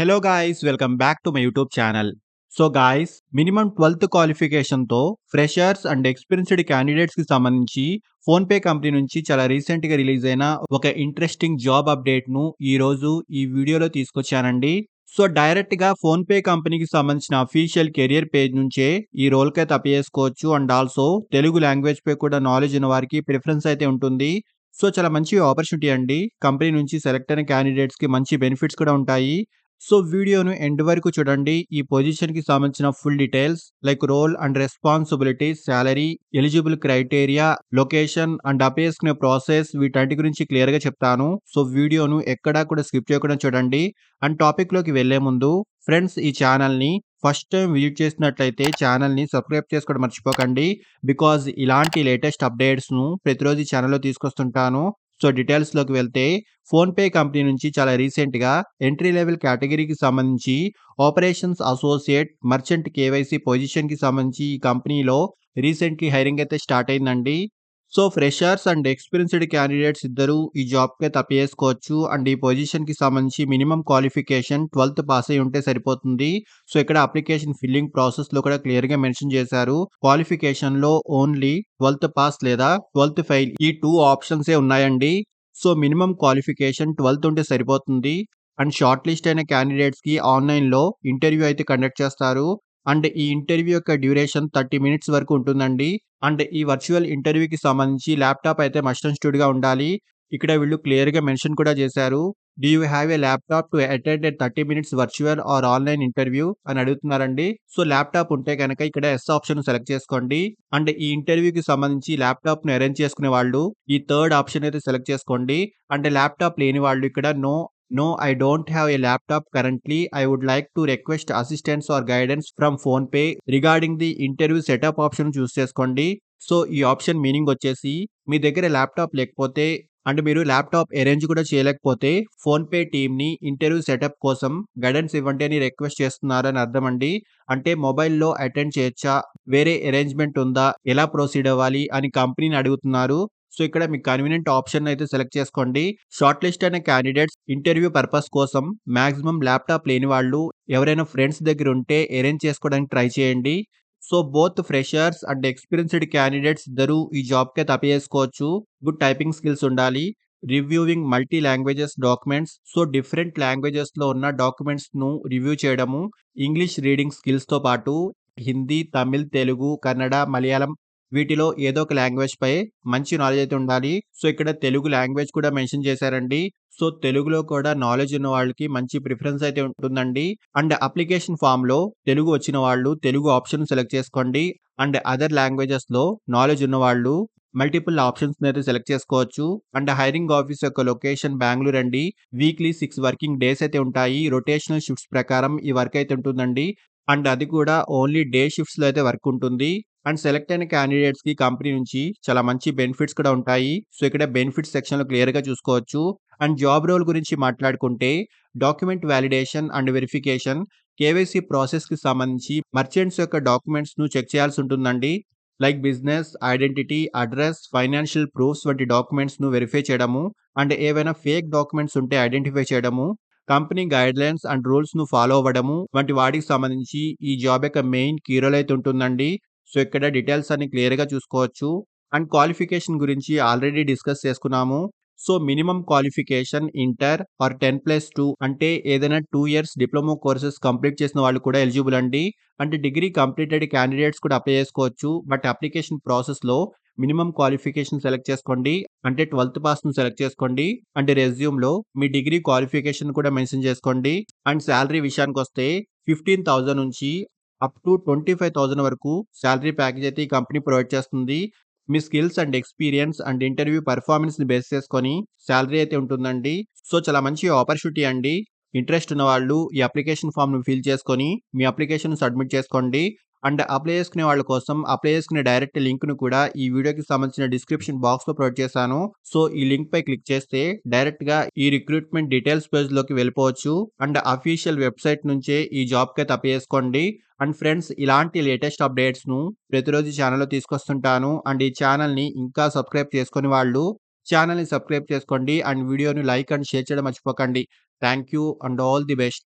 Hello guys, welcome back to my YouTube channel. So guys, minimum 12th క్వాలిఫికేషన్‌తో freshers and experienced క్యాండిడేట్స్‌కి సంబంధించి PhonePe company నుంచి చాలా రీసెంట్‌గా రిలీజ్ అయిన ఒక ఇంట్రెస్టింగ్ జాబ్ అప్డేట్‌ను ఈరోజు ఈ వీడియోలో తీసుకొచ్చానండి. సో డైరెక్ట్‌గా ఫోన్‌పే కంపెనీకి సంబంధించిన అఫీషియల్ కెరియర్ పేజ్ నుంచే ఈ రోల్‌కైతే అప్లై చేసుకోవచ్చు. అండ్ ఆల్సో తెలుగు లాంగ్వేజ్‌పై కూడా నాలెడ్జ్ ఉన్న వారికి ప్రిఫరెన్స్ అయితే ఉంటుంది. సో చాలా మంచి ఆపర్చునిటీ అండి. కంపెనీ నుంచి సెలెక్ట్ అయిన క్యాండిడేట్స్‌కి మంచి బెనిఫిట్స్ కూడా ఉంటాయి. సో వీడియోను ఎండ్ వరకు చూడండి. ఈ పొజిషన్‌కి సంబంధించిన full details like role and responsibilities, salary, eligible criteria, location and apply చేసుకునే ప్రాసెస్ వీటన్నిటి గురించి క్లియర్‌గా చెప్తాను. సో వీడియోను ఎక్కడా కూడా స్కిప్ చేయకుండా చూడండి. అండ్ టాపిక్‌లోకి వెళ్ళే ముందు ఫ్రెండ్స్, ఈ ఛానల్‌ని ఫస్ట్ టైం విజిట్ చేసినట్లయితే ఛానల్‌ని సబ్స్క్రైబ్ చేసుకోవడం మర్చిపోకండి. బికాజ్ ఇలాంటి లేటెస్ట్ అప్డేట్స్‌ను ప్రతిరోజు ఈ ఛానల్‌లో తీసుకొస్తుంటాను. సో డీటెయిల్స్‌లోకి వెళ్తే ఫోన్‌పే కంపెనీ నుంచి చాలా రీసెంట్‌గా ఎంట్రీ లెవెల్ కేటగిరీకి సంబంధించి ఆపరేషన్స్ అసోసియేట్, మర్చెంట్ కేవైసీ పొజిషన్‌కి సంబంధించి ఈ కంపెనీలో రీసెంట్‌లీ హైరింగ్ అయితే స్టార్ట్ అయిందండి. So freshers and experienced candidates ఇద్దరూ ఈ జాబ్‌కైతే అప్లై చేసుకోవచ్చు. అండ్ ఈ పొజిషన్‌కి సంబంధించి మినిమమ్ క్వాలిఫికేషన్ 12th పాస్ అయ్యి ఉంటే సరిపోతుంది. సో ఇక్కడ అప్లికేషన్ ఫిల్లింగ్ ప్రాసెస్‌లో కూడా క్లియర్‌గా మెన్షన్ చేశారు. క్వాలిఫికేషన్‌లో ఓన్లీ 12th పాస్ లేదా 12th ఫెయిల్ ఈ 2 ఆప్షన్సే ఉన్నాయండి. సో మినిమమ్ క్వాలిఫికేషన్ 12th ఉంటే సరిపోతుంది. అండ్ షార్ట్ లిస్ట్ అయిన క్యాండిడేట్స్‌కి ఆన్‌లైన్‌లో ఇంటర్వ్యూ అయితే కండక్ట్ చేస్తారు. అండ్ ఈ ఇంటర్వ్యూ యొక్క డ్యూరేషన్ 30 మినిట్స్ వరకు ఉంటుందండి. అండ్ ఈ వర్చువల్ ఇంటర్వ్యూకి సంబంధించి ల్యాప్‌టాప్ అయితే మస్ట్ అండ్ షుడ్‌గా ఉండాలి. ఇక్కడ వీళ్ళు క్లియర్‌గా మెన్షన్ కూడా చేశారు. Do you have a laptop to attend a 30 minutes virtual or online interview అని అడుగుతున్నారండి. సో ల్యాప్‌టాప్ ఉంటే గనక ఇక్కడ యెస్ ఆప్షన్ సెలెక్ట్ చేసుకోండి. అండ్ ఈ ఇంటర్వ్యూకి సంబంధించి ల్యాప్‌టాప్‌ని అరేంజ్ చేసుకునే వాళ్ళు ఈ థర్డ్ ఆప్షన్ అయితే సెలెక్ట్ చేసుకోండి. అంటే ల్యాప్‌టాప్ లేని వాళ్ళు ఇక్కడ no I don't have a laptop currently. I would like to request assistance or guidance from PhonePe regarding the interview setup option choose చేసుకోండి. సో ఈ ఆప్షన్ మీనింగ్ వచ్చేసి మీ దగ్గర ల్యాప్‌టాప్ లేకపోతే అండ్ మీరు ల్యాప్‌టాప్ అరేంజ్ కూడా చేయలేకపోతే ఫోన్‌పే టీమ్‌ని interview setup కోసం గైడెన్స్ ఇవ్వండి అని రిక్వెస్ట్ చేస్తున్నారని అర్థమండి. అంటే మొబైల్‌లో అటెండ్ చేయొచ్చా? వేరే అరేంజ్‌మెంట్ ఉందా? ఎలా ప్రొసీడ్ అవ్వాలి అని కంపెనీని అడుగుతున్నారు. సో ఇక్కడ మీకు కన్వీనియంట్ ఆప్షన్ అయితే సెలెక్ట్ చేసుకోండి. షార్ట్ లిస్ట్ అయిన క్యాండిడేట్స్ ఇంటర్వ్యూ పర్పస్ కోసం మాక్సిమం ల్యాప్‌టాప్ లేని వాళ్ళు ఎవరైనా ఫ్రెండ్స్ దగ్గర ఉంటే అరేంజ్ చేసుకోవడానికి ట్రై చేయండి. So both freshers and experienced candidates ఇద్దరూ ఈ జాబ్‌కైతే అప్లై చేసుకోవచ్చు. గుడ్ టైపింగ్ స్కిల్స్ ఉండాలి. Reviewing multi languages documents, so different లాంగ్వేజెస్‌లో ఉన్న డాక్యుమెంట్స్‌ను రివ్యూ చేయడము, ఇంగ్లీష్ రీడింగ్ స్కిల్స్‌తో పాటు హిందీ, తమిళ్, తెలుగు, కన్నడ, మలయాళం వీటిలో ఏదో ఒక లాంగ్వేజ్‌పై మంచి నాలెడ్జ్ అయితే ఉండాలి. సో ఇక్కడ తెలుగు లాంగ్వేజ్ కూడా మెన్షన్ చేశారండి. సో తెలుగులో కూడా నాలెడ్జ్ ఉన్న వాళ్ళకి మంచి ప్రిఫరెన్స్ అయితే ఉంటుందండి. అండ్ అప్లికేషన్ ఫార్మ్‌లో తెలుగు వచ్చిన వాళ్ళు తెలుగు ఆప్షన్ సెలెక్ట్ చేసుకోండి. అండ్ అదర్ లాంగ్వేజెస్‌లో నాలెడ్జ్ ఉన్నవాళ్ళు మల్టిపుల్ ఆప్షన్స్‌ని అయితే సెలెక్ట్ చేసుకోవచ్చు. అండ్ హైరింగ్ ఆఫీస్ యొక్క లొకేషన్ బెంగుళూరు అండి. వీక్లీ 6 వర్కింగ్ డేస్ అయితే ఉంటాయి. రొటేషనల్ షిఫ్ట్స్ ప్రకారం ఈ వర్క్ అయితే ఉంటుందండి. అండ్ అది కూడా ఓన్లీ డే షిఫ్ట్స్‌లో అయితే వర్క్ ఉంటుంది. అండ్ సెలెక్ట్ అయిన క్యాండిడేట్స్‌కి కంపెనీ నుంచి చాలా మంచి బెనిఫిట్స్ కూడా ఉంటాయి. సో ఇక్కడ బెనిఫిట్స్ సెక్షన్‌లో క్లియర్‌గా చూసుకోవచ్చు. అండ్ జాబ్ రోల్ గురించి మాట్లాడుకుంటే document validation and verification, KYC ప్రాసెస్‌కి సంబంధించి మర్చెంట్స్ యొక్క డాక్యుమెంట్స్‌ను చెక్ చేయాల్సి ఉంటుందండి. Like business, identity, address, financial proofs వంటి డాక్యుమెంట్స్‌ను వెరిఫై చేయడము. అండ్ ఏవైనా ఫేక్ డాక్యుమెంట్స్ ఉంటే ఐడెంటిఫై చేయడము. కంపెనీ గైడ్‌లైన్స్ అండ్ రూల్స్‌ను ఫాలో అవ్వడము వంటి వాటికి సంబంధించి ఈ జాబ్ యొక్క మెయిన్ కీ రోల్ అయితే ఉంటుందండి. సో ఇక్కడ డీటెయిల్స్ అన్ని క్లియర్‌గా చూసుకోవచ్చు. అండ్ క్వాలిఫికేషన్ గురించి ఆల్రెడీ డిస్కస్ చేసుకున్నాము. So minimum qualification inter or 10+2 అంటే ఏదైనా 2 ఇయర్స్ డిప్లొమా కోర్సెస్ కంప్లీట్ చేసిన వాళ్ళు కూడా ఎలిజిబుల్ అండి. అంటే డిగ్రీ కంప్లీటెడ్ క్యాండిడేట్స్ కూడా అప్లై చేసుకోవచ్చు. బట్ అప్లికేషన్ ప్రాసెస్‌లో మినిమమ్ క్వాలిఫికేషన్ సెలెక్ట్ చేసుకోండి. అంటే 12th పాస్‌ను సెలెక్ట్ చేసుకోండి. అంటే రెజ్యూమ్‌లో మీ డిగ్రీ క్వాలిఫికేషన్ కూడా మెన్షన్ చేసుకోండి. అండ్ సాలరీ విషయానికొస్తే 15,000 నుంచి అప్ టు 25,000 వరకు సాలరీ ప్యాకేజ్ అయితే ఈ కంపెనీ ప్రొవైడ్ చేస్తుంది. మీ skills and experience and interview పెర్ఫార్మన్స్‌ని బేస్ చేసుకొని సాలరీ అయితే ఉంటుందండి. సో చాలా మంచి ఆపర్చునిటీ అండి. ఇంట్రెస్ట్ ఉన్నవాళ్ళు ఈ అప్లికేషన్ ఫార్మ్‌ని ఫిల్ చేసుకొని మీ అప్లికేషన్ సబ్మిట్ చేసుకోండి. అండ్ అప్లై చేసుకునే వాళ్ళ కోసం అప్లై చేసుకునే డైరెక్ట్ లింక్‌ను కూడా ఈ వీడియోకి సంబంధించిన డిస్క్రిప్షన్ బాక్స్‌లో ప్రొవైడ్ చేశాను. సో ఈ లింక్‌పై క్లిక్ చేస్తే డైరెక్ట్‌గా ఈ రిక్రూట్‌మెంట్ డీటెయిల్స్ పేజ్‌లోకి వెళ్ళిపోవచ్చు. అండ్ అఫీషియల్ వెబ్‌సైట్ నుంచే ఈ జాబ్‌కైతే అప్లై చేసుకోండి. అండ్ ఫ్రెండ్స్, ఇలాంటి లేటెస్ట్ అప్డేట్స్‌ను ప్రతిరోజు ఛానెల్‌లో తీసుకొస్తుంటాను. అండ్ ఈ ఛానెల్‌ని ఇంకా సబ్స్క్రైబ్ చేసుకోని వాళ్ళు ఛానెల్‌ని సబ్స్క్రైబ్ చేసుకోండి. అండ్ వీడియోని లైక్ అండ్ షేర్ చేయడం మర్చిపోకండి. Thank you and all the best.